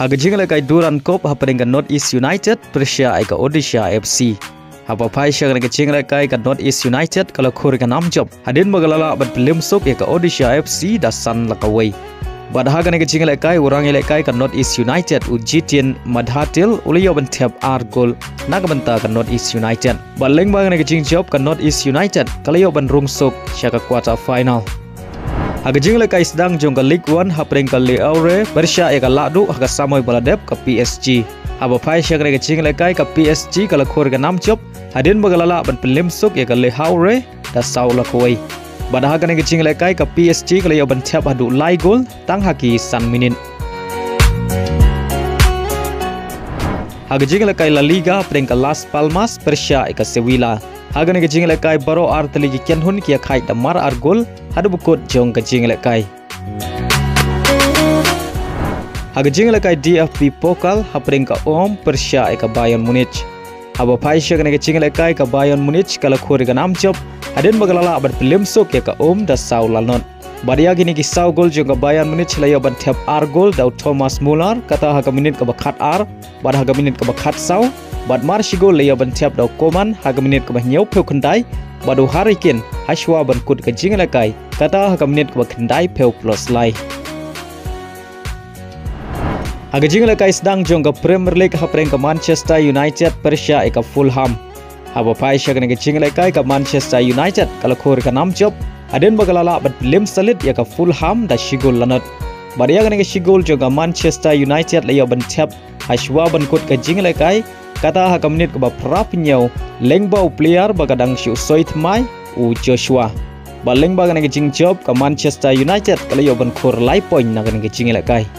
Haga jingle kai duran kop hapeng ka North East United Persia ka Odisha FC. Hapa pai syang ka jingle kai ka North East United kala khur ka nam job. Hadin magalala bat film sok ka Odisha FC da san lakawai. Bad haga ka jingle kai urang ile kai ka North East United ujitian madhatil uliyo ban Thep gol nagbanta ka North East United. Bad Lyngba ka jing job ka North East United kala yo ban rung sok syaka quarter final. Haga jingle kai sedang jong ka League 1 hapeng ka Le Aure Persia ka Ladu haga samoi baladep ka PSG. Haba pai syang ka jingle kai ka PSG kala khur ka nam job. Hadin magalala ban film sok ka Le Aure da saula koi. Pada haga ni kecing lekai ke PSG kalau ia Thep Haduh lai gol tang haki san minin. Haga jing lekai La Liga pering ke Las Palmas Persia ke Sevilla. Haga ni kecing lekai baru arteli kian hun kia kai damar gol Haduh bukut jong kecing lekai. Haga jing lekai DFB Pokal hapring ke Persia ke Bayern Munich. Haba pai syang ni kecing lekai ke Bayern Munich kalau khur ke nam job. Hadin magalala abat film sok ya ka da sau lalon. Badia gini kisau gol juga Bayern Munich layo ban Thep gol dau Thomas Muller kata haga minit ke bakat bad haga minit ke bakat sau bad marshi gol layo ban Thep dau Koman haga minit ke nyau peu kendai badu Harikin haswa ban kut ke jing lakai kata haga minit ke kendai peu plus lai. Haga jing lakai sedang jong ke Premier League hapeng ke Manchester United Persia ka Fulham. Haba pai syang ka jing lekai ka Manchester United kalau khur ka nam job. Hadin bagalala bat lim Salit ya ka Fulham da shigol lanot. Baria ka shigol juga Manchester United layo ban Thep haswa ban kut ka jing lekai kata ha ka minit ka ba prap nyau Lyngba player bagadang shu Thymmai u Joshua. Ba Lyngba ka jing job ka Manchester United kalau ban khur lai point na ka jing lekai.